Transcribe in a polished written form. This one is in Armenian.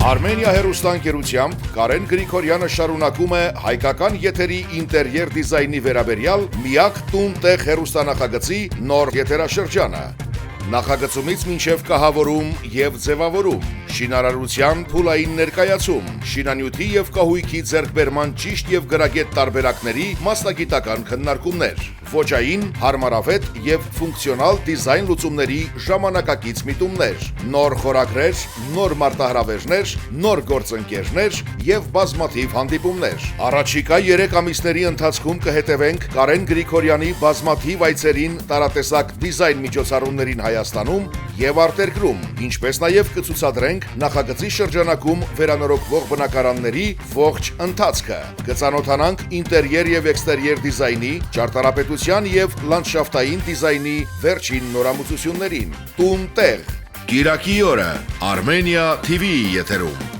Armenia հեռուստաընկերությամբ Կարեն Գրիգորյանը շարունակում է հայկական եթերի ինտերիեր դիզայնի վերաբերյալ միակ տուն-տեղ հեռուստանախագծի նոր եթերաշրջանը։ Նախագծումից մինչև կահավորում եւ ձևավորում, շինարարության փուլային ներկայացում, շինանյութի եւ կահույքի ձեռքբերման ճիշտ եւ գրագետ տարբերակների մասնագիտական քննարկումներ, ոճային, հարմարավետ եւ ֆունկցիոնալ դիզայն լուծումների ժամանակակից միտումներ, նոր խորագրեր, նոր մարտահրավերներ, նոր գործընկերներ եւ բազմաթիվ հանդիպումներ։ Առաջիկա 3 ամիսների ընթացքում կհետևենք Կարեն Գրիգորյանի բազմաթիվ այցերին տարատեսակ դիզայն միջոցառումներին Հայաստանում եւ արտերկրում, ինչպես նաեւ կցուցադրենք նախագծի շրջանակում վերանորոգվող բնակարանների ողջ ընթացքը։ Կծանոթանանք ինտերիեր եւ էքստերիեր դիզայնի, ճարտարապետության եւ լանդշաֆտային դիզայնի վերջին նորամուծություններին։ Տուն-տեղ Կիրակի օրը Armenia TV եթերում։